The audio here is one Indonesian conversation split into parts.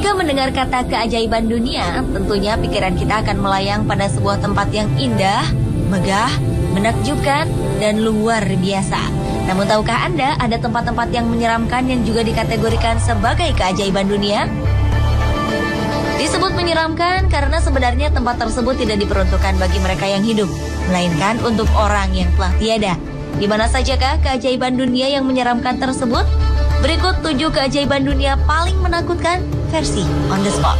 Jika mendengar kata keajaiban dunia, tentunya pikiran kita akan melayang pada sebuah tempat yang indah, megah, menakjubkan, dan luar biasa. Namun tahukah Anda ada tempat-tempat yang menyeramkan yang juga dikategorikan sebagai keajaiban dunia? Disebut menyeramkan karena sebenarnya tempat tersebut tidak diperuntukkan bagi mereka yang hidup, melainkan untuk orang yang telah tiada. Di mana sajakah keajaiban dunia yang menyeramkan tersebut? Berikut 7 keajaiban dunia paling menakutkan versi on the spot.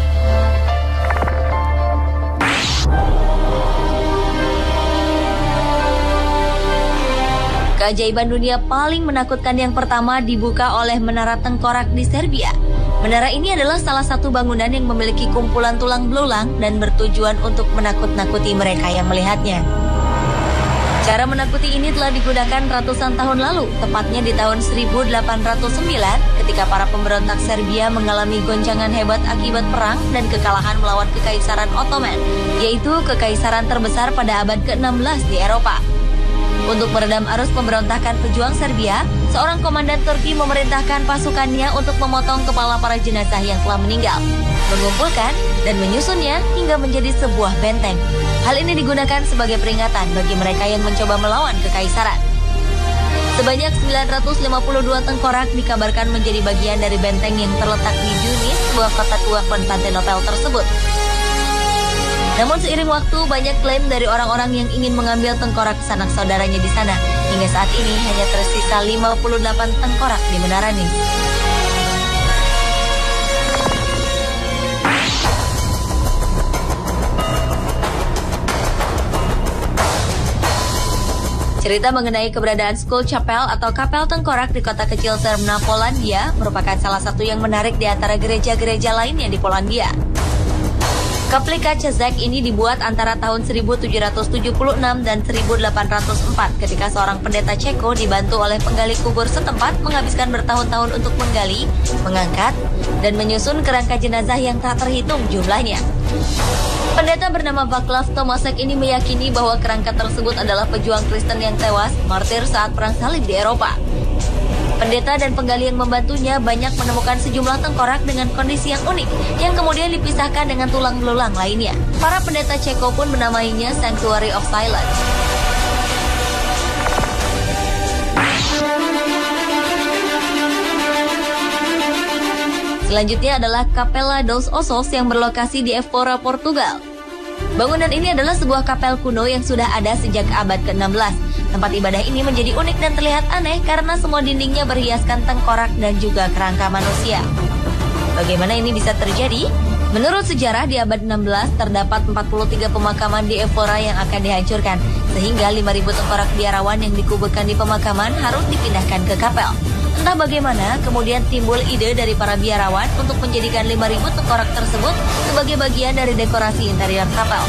Keajaiban dunia paling menakutkan yang pertama dibuka oleh Menara Tengkorak di Serbia. Menara ini adalah salah satu bangunan yang memiliki kumpulan tulang belulang dan bertujuan untuk menakut-nakuti mereka yang melihatnya. Cara menakuti ini telah digunakan ratusan tahun lalu, tepatnya di tahun 1809 ketika para pemberontak Serbia mengalami goncangan hebat akibat perang dan kekalahan melawan Kekaisaran Ottoman, yaitu kekaisaran terbesar pada abad ke-16 di Eropa. Untuk meredam arus pemberontakan pejuang Serbia, seorang komandan Turki memerintahkan pasukannya untuk memotong kepala para jenazah yang telah meninggal, mengumpulkan dan menyusunnya hingga menjadi sebuah benteng. Hal ini digunakan sebagai peringatan bagi mereka yang mencoba melawan kekaisaran. Sebanyak 952 tengkorak dikabarkan menjadi bagian dari benteng yang terletak di Yunis, sebuah kota tua Konstantinopel tersebut. Namun seiring waktu, banyak klaim dari orang-orang yang ingin mengambil tengkorak sanak saudaranya di sana. Hingga saat ini hanya tersisa 58 tengkorak di Menara Nis. Cerita mengenai keberadaan Skull Chapel atau kapel tengkorak di kota kecil Trnava, Polandia merupakan salah satu yang menarik di antara gereja-gereja lainnya di Polandia. Kaplika Czech ini dibuat antara tahun 1776 dan 1804 ketika seorang pendeta Ceko dibantu oleh penggali kubur setempat menghabiskan bertahun-tahun untuk menggali, mengangkat, dan menyusun kerangka jenazah yang tak terhitung jumlahnya. Pendeta bernama Vaclav Tomasek ini meyakini bahwa kerangka tersebut adalah pejuang Kristen yang tewas, martir saat perang salib di Eropa. Pendeta dan penggali yang membantunya banyak menemukan sejumlah tengkorak dengan kondisi yang unik, yang kemudian dipisahkan dengan tulang belulang lainnya. Para pendeta Ceko pun menamainya Sanctuary of Silence. Selanjutnya adalah Capela dos Ossos yang berlokasi di Évora, Portugal. Bangunan ini adalah sebuah kapel kuno yang sudah ada sejak abad ke-16. Tempat ibadah ini menjadi unik dan terlihat aneh karena semua dindingnya berhiaskan tengkorak dan juga kerangka manusia. Bagaimana ini bisa terjadi? Menurut sejarah di abad 16 terdapat 43 pemakaman di Évora yang akan dihancurkan, sehingga 5.000 tengkorak biarawan yang dikuburkan di pemakaman harus dipindahkan ke kapel. Entah bagaimana, kemudian timbul ide dari para biarawan untuk menjadikan 5.000 tengkorak tersebut sebagai bagian dari dekorasi interior kapel.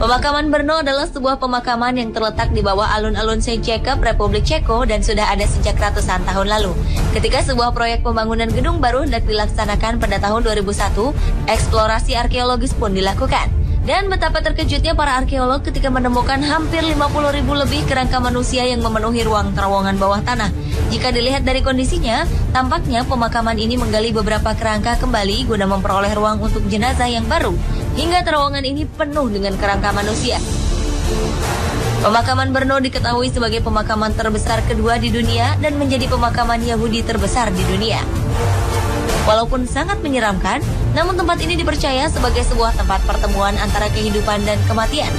Pemakaman Brno adalah sebuah pemakaman yang terletak di bawah alun-alun Saint Jacob, Republik Ceko dan sudah ada sejak ratusan tahun lalu. Ketika sebuah proyek pembangunan gedung baru hendak dilaksanakan pada tahun 2001, eksplorasi arkeologis pun dilakukan. Dan betapa terkejutnya para arkeolog ketika menemukan hampir 50.000 lebih kerangka manusia yang memenuhi ruang terowongan bawah tanah. Jika dilihat dari kondisinya, tampaknya pemakaman ini menggali beberapa kerangka kembali guna memperoleh ruang untuk jenazah yang baru. Hingga terowongan ini penuh dengan kerangka manusia. Pemakaman Brno diketahui sebagai pemakaman terbesar kedua di dunia dan menjadi pemakaman Yahudi terbesar di dunia. Walaupun sangat menyeramkan, namun tempat ini dipercaya sebagai sebuah tempat pertemuan antara kehidupan dan kematian.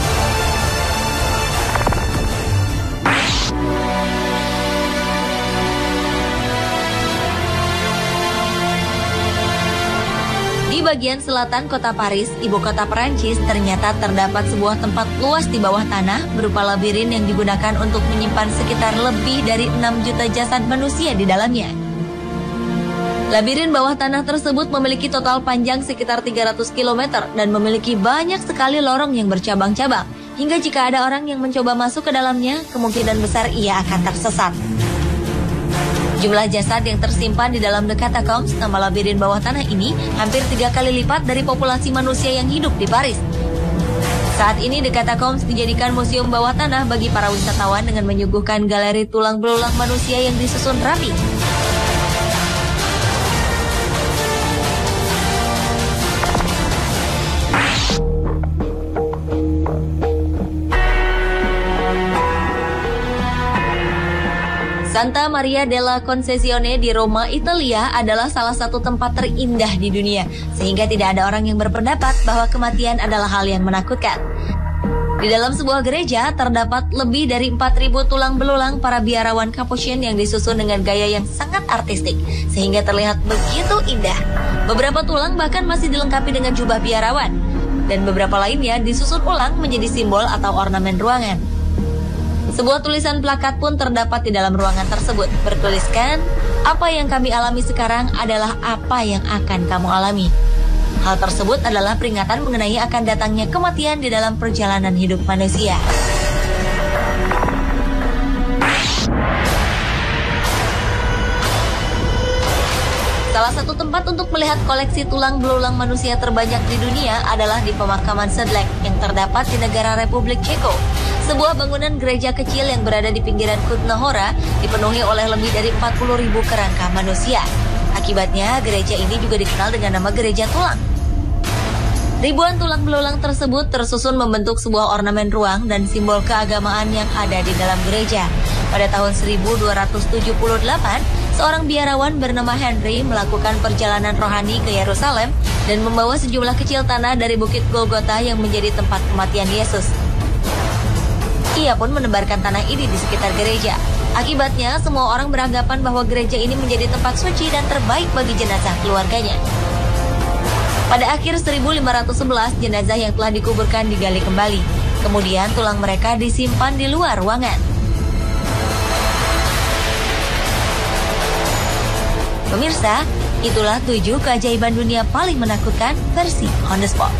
Di bagian selatan kota Paris, ibu kota Perancis, ternyata terdapat sebuah tempat luas di bawah tanah berupa labirin yang digunakan untuk menyimpan sekitar lebih dari 6 juta jasad manusia di dalamnya. Labirin bawah tanah tersebut memiliki total panjang sekitar 300 km dan memiliki banyak sekali lorong yang bercabang-cabang. Hingga jika ada orang yang mencoba masuk ke dalamnya, kemungkinan besar ia akan tersesat. Jumlah jasad yang tersimpan di dalam The Catacombs, nama labirin bawah tanah ini, hampir 3 kali lipat dari populasi manusia yang hidup di Paris. Saat ini The Catacombs dijadikan museum bawah tanah bagi para wisatawan dengan menyuguhkan galeri tulang belulang manusia yang disusun rapi. Santa Maria della Concesione di Roma, Italia adalah salah satu tempat terindah di dunia, sehingga tidak ada orang yang berpendapat bahwa kematian adalah hal yang menakutkan. Di dalam sebuah gereja terdapat lebih dari 4.000 tulang belulang para biarawan Capuchin yang disusun dengan gaya yang sangat artistik, sehingga terlihat begitu indah. Beberapa tulang bahkan masih dilengkapi dengan jubah biarawan, dan beberapa lainnya disusun ulang menjadi simbol atau ornamen ruangan. Sebuah tulisan plakat pun terdapat di dalam ruangan tersebut, bertuliskan, "Apa yang kami alami sekarang adalah apa yang akan kamu alami." Hal tersebut adalah peringatan mengenai akan datangnya kematian di dalam perjalanan hidup manusia. Salah satu tempat untuk melihat koleksi tulang belulang manusia terbanyak di dunia adalah di pemakaman Sedlec yang terdapat di negara Republik Ceko. Sebuah bangunan gereja kecil yang berada di pinggiran Kutna Hora dipenuhi oleh lebih dari 40.000 kerangka manusia. Akibatnya, gereja ini juga dikenal dengan nama Gereja Tulang. Ribuan tulang belulang tersebut tersusun membentuk sebuah ornamen ruang dan simbol keagamaan yang ada di dalam gereja. Pada tahun 1278, seorang biarawan bernama Henry melakukan perjalanan rohani ke Yerusalem dan membawa sejumlah kecil tanah dari Bukit Golgota yang menjadi tempat kematian Yesus. Ia pun menebarkan tanah ini di sekitar gereja. Akibatnya, semua orang beranggapan bahwa gereja ini menjadi tempat suci dan terbaik bagi jenazah keluarganya. Pada akhir 1511, jenazah yang telah dikuburkan digali kembali. Kemudian tulang mereka disimpan di luar ruangan. Pemirsa, itulah 7 keajaiban dunia paling menakutkan versi On The Spot.